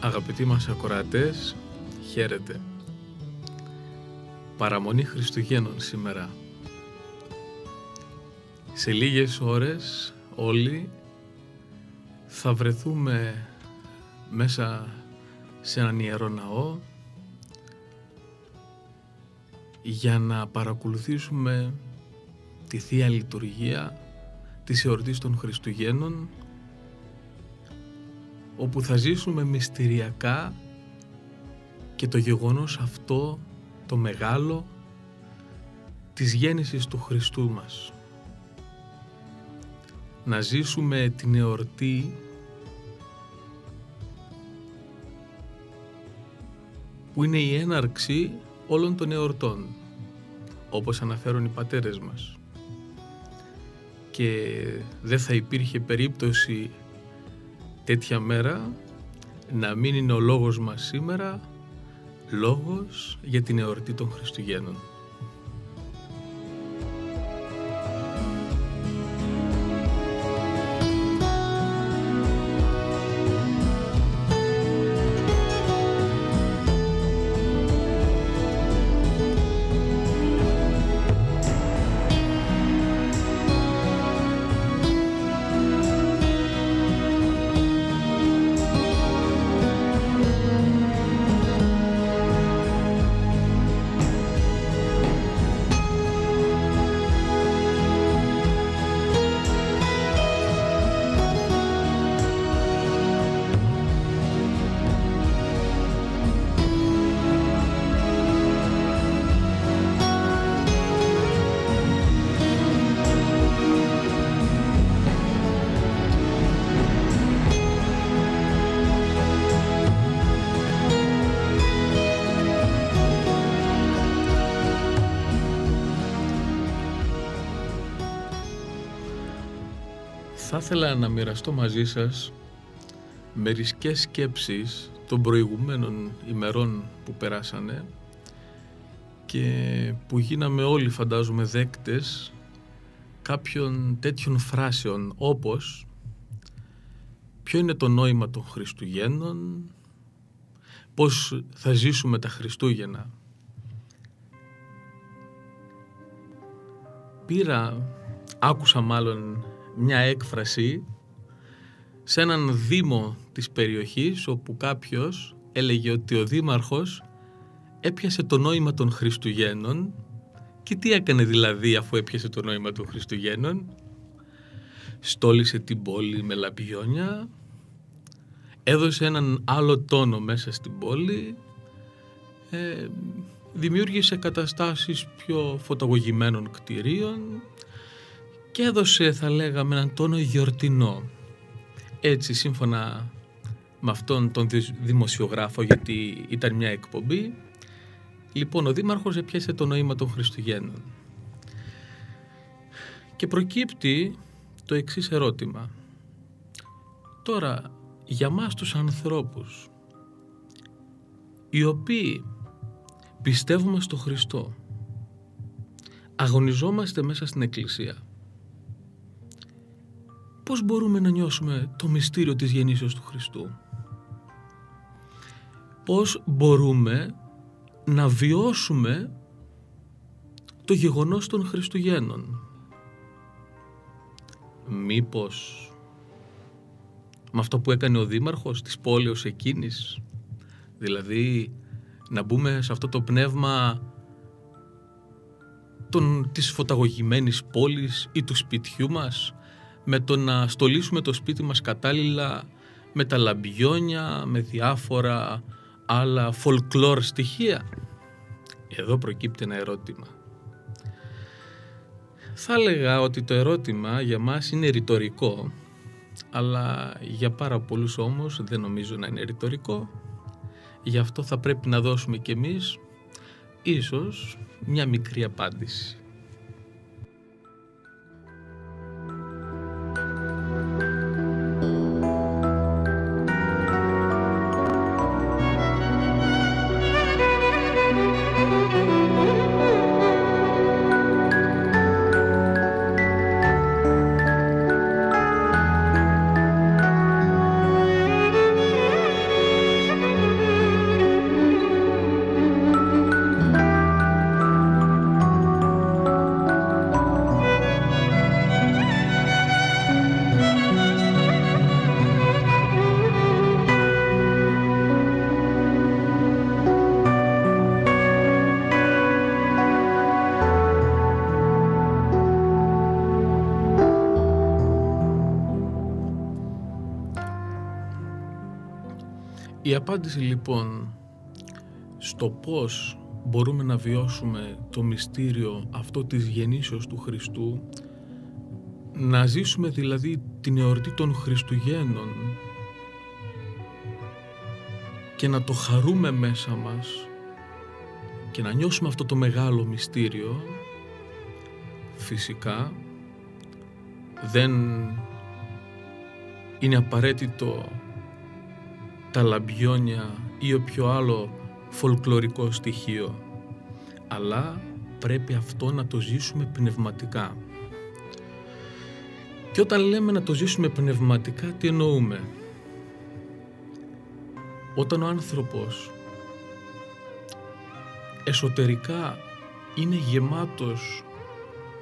Αγαπητοί μας ακροατές, χαίρετε. Παραμονή Χριστουγέννων σήμερα. Σε λίγες ώρες όλοι θα βρεθούμε μέσα σε έναν ιερό ναό για να παρακολουθήσουμε τη Θεία Λειτουργία της εορτής των Χριστουγέννων, όπου θα ζήσουμε μυστηριακά και το γεγονός αυτό το μεγάλο της γέννησης του Χριστού μας. Να ζήσουμε την εορτή που είναι η έναρξη όλων των εορτών, όπως αναφέρουν οι πατέρες μας. Και δεν θα υπήρχε περίπτωση τέτοια μέρα να μην είναι ο λόγος μας σήμερα λόγος για την εορτή των Χριστουγέννων. Θα ήθελα να μοιραστώ μαζί σας μερικές σκέψεις των προηγουμένων ημερών που περάσανε και που γίναμε όλοι, φαντάζομαι, δέκτες κάποιων τέτοιων φράσεων, όπως ποιο είναι το νόημα των Χριστουγέννων, πώς θα ζήσουμε τα Χριστούγεννα. Άκουσα μάλλον μια έκφραση σε έναν δήμο της περιοχής, όπου κάποιος έλεγε ότι ο δήμαρχος έπιασε το νόημα των Χριστουγέννων. Και τι έκανε δηλαδή αφού έπιασε το νόημα των Χριστουγέννων? Στόλισε την πόλη με λαμπιόνια, έδωσε έναν άλλο τόνο μέσα στην πόλη, δημιούργησε καταστάσεις πιο φωτογωγημένων κτηρίων και έδωσε, θα λέγαμε, έναν τόνο γιορτινό. Έτσι, σύμφωνα με αυτόν τον δημοσιογράφο, γιατί ήταν μια εκπομπή, λοιπόν, ο δήμαρχος έπιασε το νόημα των Χριστουγέννων. Και προκύπτει το εξής ερώτημα. Τώρα, για μας τους ανθρώπους, οι οποίοι πιστεύουμε στο Χριστό, αγωνιζόμαστε μέσα στην Εκκλησία, πώς μπορούμε να νιώσουμε το μυστήριο της γεννήσεως του Χριστού? Πώς μπορούμε να βιώσουμε το γεγονός των Χριστουγέννων? Μήπως με αυτό που έκανε ο δήμαρχος της πόλεως εκείνης, δηλαδή να μπούμε σε αυτό το πνεύμα της φωταγωγημένης πόλης ή του σπιτιού μας, με το να στολίσουμε το σπίτι μας κατάλληλα με τα λαμπιόνια, με διάφορα άλλα folklore στοιχεία? Εδώ προκύπτει ένα ερώτημα. Θα έλεγα ότι το ερώτημα για μας είναι ρητορικό, αλλά για πάρα πολλούς όμως δεν νομίζω να είναι ρητορικό. Γι' αυτό θα πρέπει να δώσουμε κι εμείς ίσως μια μικρή απάντηση. Η απάντηση λοιπόν στο πώς μπορούμε να βιώσουμε το μυστήριο αυτό της γεννήσεως του Χριστού, να ζήσουμε δηλαδή την εορτή των Χριστουγέννων και να το χαρούμε μέσα μας και να νιώσουμε αυτό το μεγάλο μυστήριο, φυσικά δεν είναι απαραίτητο τα λαμπιόνια ή όποιο άλλο φολκλωρικό στοιχείο, αλλά πρέπει αυτό να το ζήσουμε πνευματικά. Και όταν λέμε να το ζήσουμε πνευματικά, τι εννοούμε? Όταν ο άνθρωπος εσωτερικά είναι γεμάτος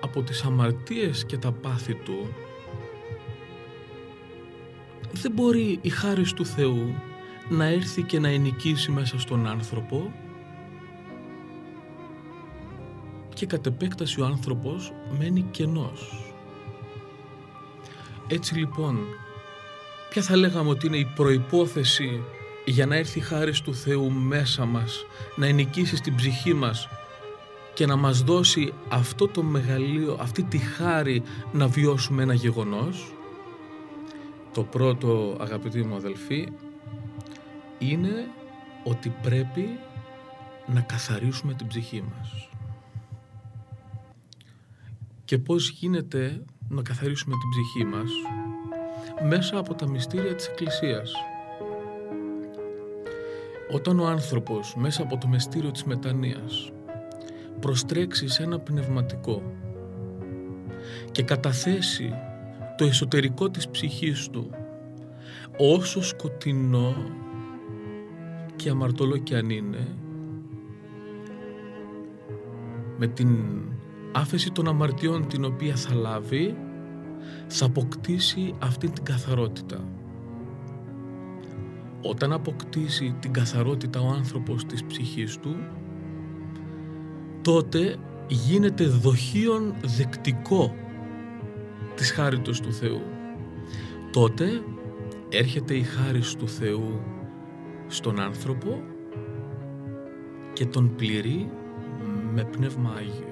από τις αμαρτίες και τα πάθη του, δεν μπορεί η χάρις του Θεού να έρθει και να ενοικήσει μέσα στον άνθρωπο και κατ' επέκταση ο άνθρωπος μένει κενός. Έτσι λοιπόν, ποια θα λέγαμε ότι είναι η προϋπόθεση για να έρθει η χάρις του Θεού μέσα μας, να ενοικήσει στην ψυχή μας και να μας δώσει αυτό το μεγαλείο, αυτή τη χάρη να βιώσουμε ένα γεγονός? Το πρώτο, αγαπητοί μου αδελφοί, είναι ότι πρέπει να καθαρίσουμε την ψυχή μας. Και πώς γίνεται να καθαρίσουμε την ψυχή μας? Μέσα από τα μυστήρια της Εκκλησίας. Όταν ο άνθρωπος μέσα από το μυστήριο της μετανοίας προστρέξει σε ένα πνευματικό και καταθέσει το εσωτερικό της ψυχής του, όσο σκοτεινό και αμαρτωλό και αν είναι, με την άφεση των αμαρτιών την οποία θα λάβει, θα αποκτήσει αυτή την καθαρότητα. Όταν αποκτήσει την καθαρότητα ο άνθρωπος της ψυχής του, τότε γίνεται δοχείον δεκτικό της χάριτος του Θεού. Τότε έρχεται η χάρις του Θεού στον άνθρωπο και τον πληρεί με Πνεύμα Άγιο.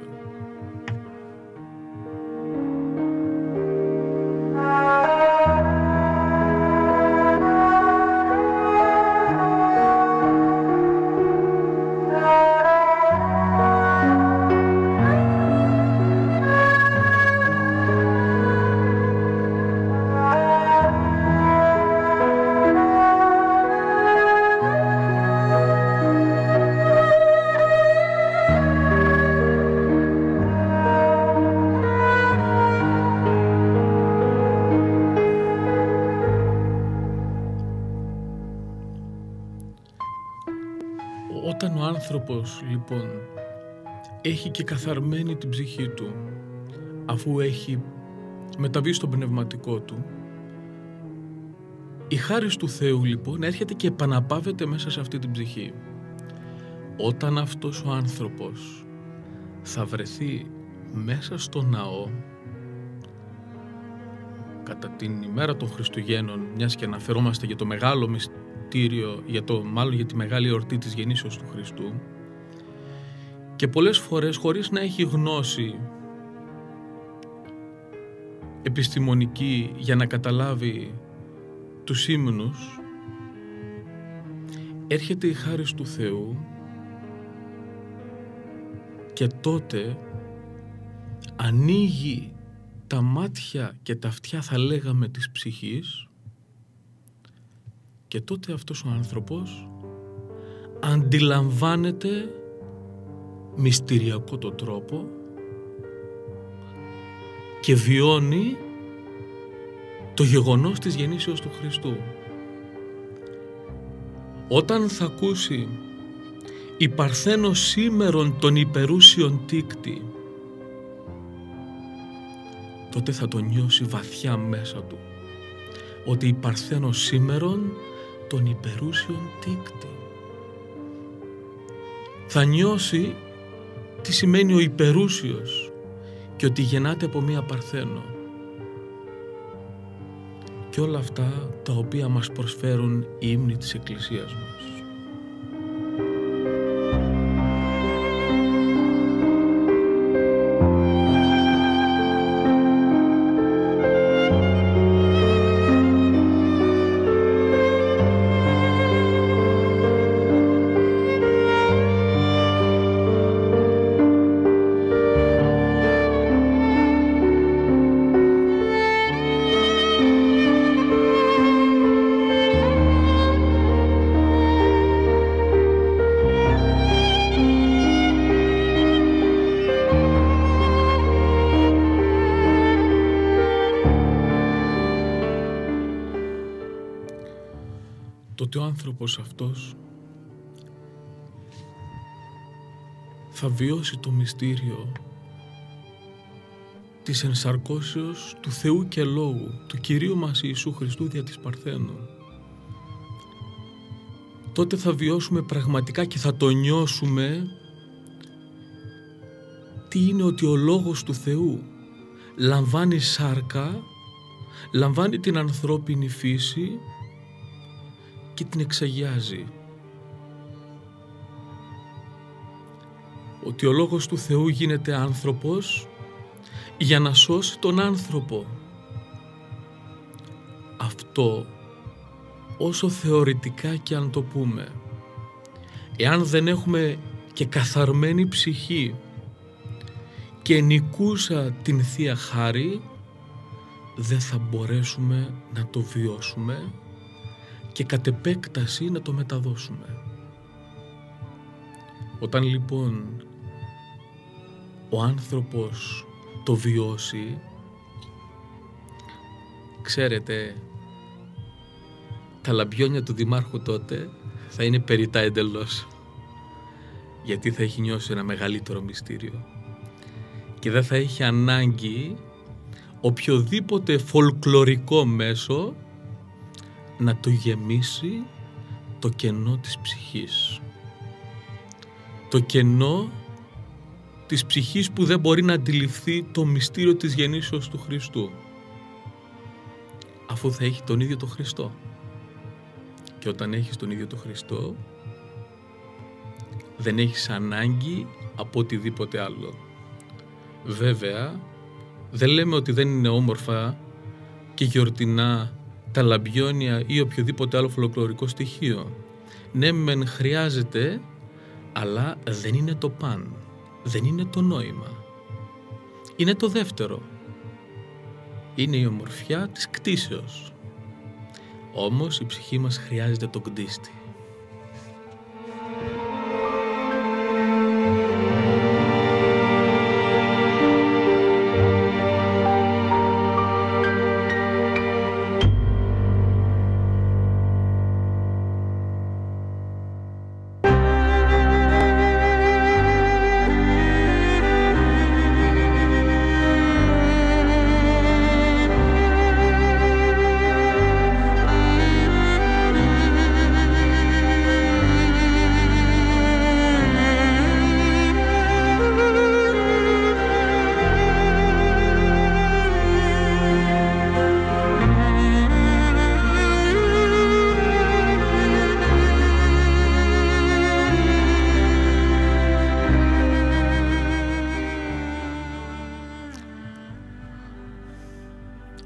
Όταν ο άνθρωπος λοιπόν έχει και καθαρμένη την ψυχή του, αφού έχει μεταβεί στο πνευματικό του, η χάρις του Θεού λοιπόν έρχεται και επαναπάβεται μέσα σε αυτή την ψυχή. Όταν αυτός ο άνθρωπος θα βρεθεί μέσα στο ναό κατά την ημέρα των Χριστουγέννων, μιας και αναφερόμαστε για το μεγάλο μυστήριο, μάλλον για τη μεγάλη εορτή της γεννήσεως του Χριστού, και πολλές φορές χωρίς να έχει γνώση επιστημονική για να καταλάβει τους ύμνους, έρχεται η χάρις του Θεού και τότε ανοίγει τα μάτια και τα αυτιά, θα λέγαμε, της ψυχής, και τότε αυτός ο άνθρωπος αντιλαμβάνεται μυστηριακό το τρόπο και βιώνει το γεγονός της γεννήσεως του Χριστού. Όταν θα ακούσει «Η Παρθένο σήμερον των υπερούσιων τίκτη», τότε θα το νιώσει βαθιά μέσα του, ότι η Παρθένο σήμερον των υπερούσιων τίκτη. Θα νιώσει τι σημαίνει ο υπερούσιος και ότι γεννάται από μία Παρθένο. Και και όλα αυτά τα οποία μας προσφέρουν οι ύμνοι της Εκκλησίας μας. Τότε ο άνθρωπος αυτός θα βιώσει το μυστήριο της ενσαρκώσεως του Θεού και Λόγου, του Κυρίου μας Ιησού Χριστού δια της Παρθένου. Τότε θα βιώσουμε πραγματικά και θα το νιώσουμε τι είναι ότι ο Λόγος του Θεού λαμβάνει σάρκα, λαμβάνει την ανθρώπινη φύση και την εξαγιάζει. Ότι ο Λόγος του Θεού γίνεται άνθρωπος για να σώσει τον άνθρωπο. Αυτό, όσο θεωρητικά και αν το πούμε, εάν δεν έχουμε και καθαρμένη ψυχή και νικούσα την Θεία Χάρη, δεν θα μπορέσουμε να το βιώσουμε και κατ' επέκταση να το μεταδώσουμε. Όταν λοιπόν ο άνθρωπος το βιώσει, ξέρετε, τα λαμπιόνια του Δημάρχου τότε θα είναι περιττά εντελώς, γιατί θα έχει νιώσει ένα μεγαλύτερο μυστήριο και δεν θα έχει ανάγκη οποιοδήποτε φολκλωρικό μέσο να το γεμίσει το κενό της ψυχής. Το κενό της ψυχής που δεν μπορεί να αντιληφθεί το μυστήριο της γεννήσεως του Χριστού, αφού θα έχει τον ίδιο τον Χριστό. Και όταν έχεις τον ίδιο τον Χριστό, δεν έχεις ανάγκη από οτιδήποτε άλλο. Βέβαια, δεν λέμε ότι δεν είναι όμορφα και γιορτινά τα λαμπιόνια ή οποιοδήποτε άλλο φολοκλωρικό στοιχείο. Ναι, μεν χρειάζεται, αλλά δεν είναι το παν. Δεν είναι το νόημα. Είναι το δεύτερο. Είναι η ομορφιά της κτήσεως. Όμως η ψυχή μας χρειάζεται τον κτίστη.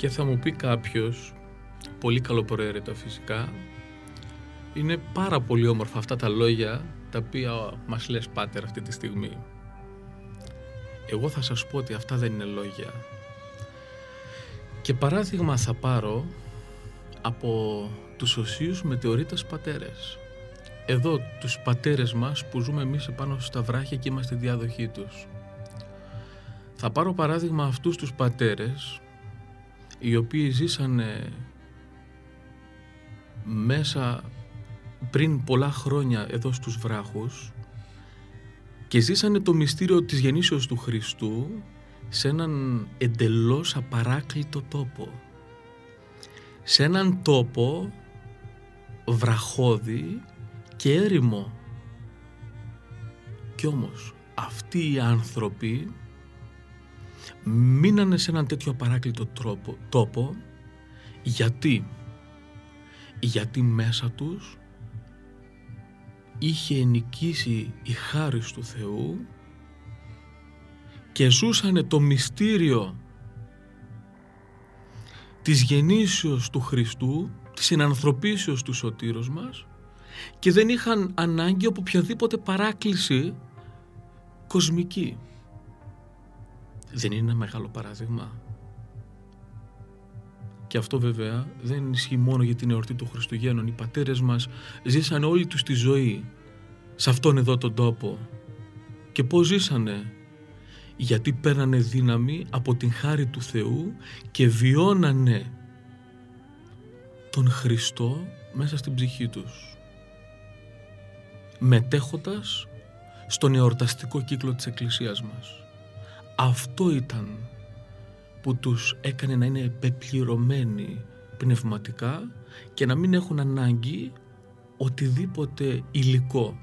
Και θα μου πει κάποιος, πολύ καλοπροαίρετα φυσικά, είναι πάρα πολύ όμορφα αυτά τα λόγια τα οποία μας λες, Πάτερ, αυτή τη στιγμή. Εγώ θα σας πω ότι αυτά δεν είναι λόγια. Και παράδειγμα θα πάρω από τους οσίους μετεωρίτες πατέρες. Εδώ τους πατέρες μας που ζούμε εμείς επάνω στα βράχια και είμαστε διάδοχοί τους. Θα πάρω παράδειγμα αυτούς τους πατέρες οι οποίοι ζήσανε μέσα πριν πολλά χρόνια εδώ στους βράχους και ζήσανε το μυστήριο της γεννήσεως του Χριστού σε έναν εντελώς απαράκλητο τόπο. Σε έναν τόπο βραχώδη και έρημο. Κι όμως αυτοί οι άνθρωποι μείνανε σε έναν τέτοιο απαράκλητο τόπο Γιατί μέσα τους είχε ενοικήσει η χάρις του Θεού και ζούσανε το μυστήριο της γεννήσεως του Χριστού, της συνανθρωπίσεως του Σωτήρος μας, και δεν είχαν ανάγκη από οποιαδήποτε παράκληση κοσμική. Δεν είναι ένα μεγάλο παράδειγμα? Και αυτό βέβαια δεν ισχύει μόνο για την εορτή των Χριστουγέννων. Οι πατέρες μας ζήσανε όλη τους τη ζωή σε αυτόν εδώ τον τόπο. Και πώς ζήσανε? Γιατί παίρνανε δύναμη από την χάρη του Θεού και βιώνανε τον Χριστό μέσα στην ψυχή τους, μετέχοντας στον εορταστικό κύκλο της Εκκλησίας μας. Αυτό ήταν που τους έκανε να είναι πεπληρωμένοι πνευματικά και να μην έχουν ανάγκη οτιδήποτε υλικό.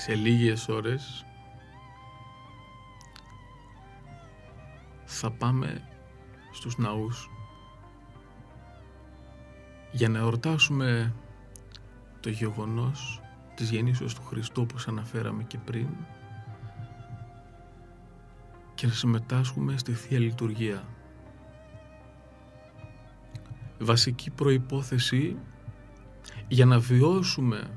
Σε λίγες ώρες θα πάμε στους ναούς για να εορτάσουμε το γεγονός της γεννήσεως του Χριστού, όπως αναφέραμε και πριν, και να συμμετάσχουμε στη Θεία Λειτουργία. Βασική προϋπόθεση για να βιώσουμε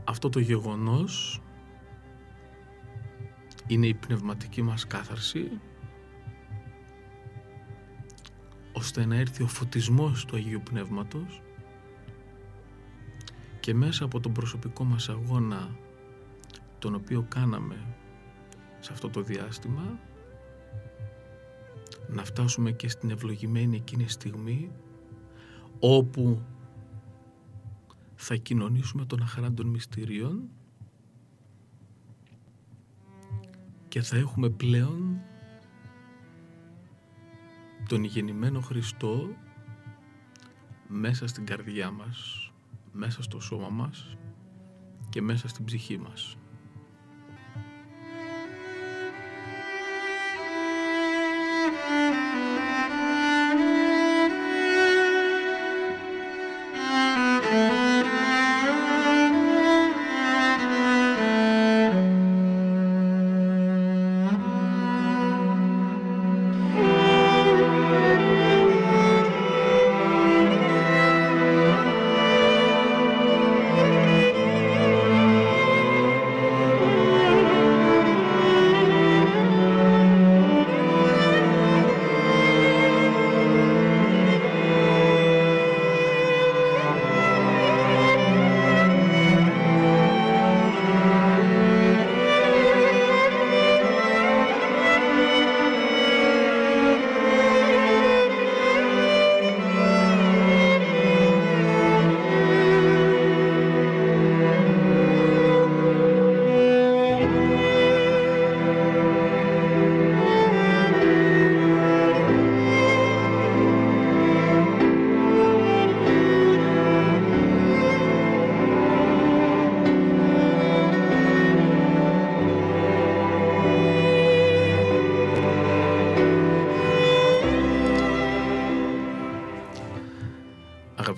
αυτό το γεγονός είναι η πνευματική μας κάθαρση, ώστε να έρθει ο φωτισμός του Αγίου Πνεύματος και μέσα από τον προσωπικό μας αγώνα, τον οποίο κάναμε σε αυτό το διάστημα, να φτάσουμε και στην ευλογημένη εκείνη στιγμή όπου θα κοινωνήσουμε τον αχαράν των μυστηρίων και θα έχουμε πλέον τον γεννημένο Χριστό μέσα στην καρδιά μας, μέσα στο σώμα μας και μέσα στην ψυχή μας.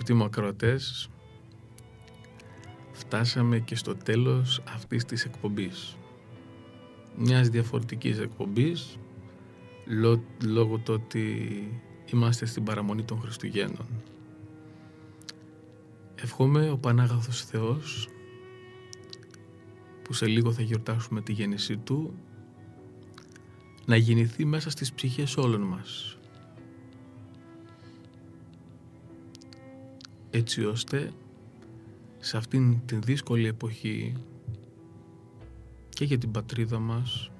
Αγαπητοί μου ακροατές, φτάσαμε και στο τέλος αυτής της εκπομπής. Μιας διαφορετικής εκπομπής, λόγω του ότι είμαστε στην παραμονή των Χριστουγέννων. Εύχομαι ο Πανάγαθος Θεός, που σε λίγο θα γιορτάσουμε τη γέννησή Του, να γεννηθεί μέσα στις ψυχές όλων μας, έτσι ώστε σε αυτήν την δύσκολη εποχή και για την πατρίδα μας,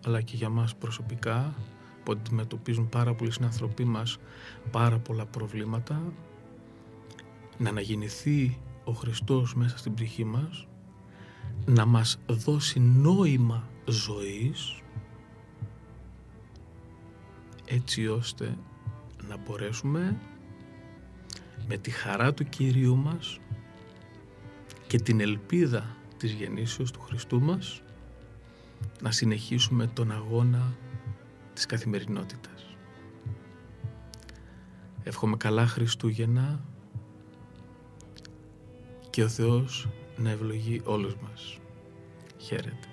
αλλά και για μας προσωπικά, που αντιμετωπίζουν πάρα πολλοί συνανθρωποί μας πάρα πολλά προβλήματα, να αναγεννηθεί ο Χριστός μέσα στην ψυχή μας, να μας δώσει νόημα ζωής, έτσι ώστε να μπορέσουμε με τη χαρά του Κυρίου μας και την ελπίδα της γεννήσεως του Χριστού μας να συνεχίσουμε τον αγώνα της καθημερινότητας. Εύχομαι καλά Χριστούγεννα και ο Θεός να ευλογεί όλους μας. Χαίρετε.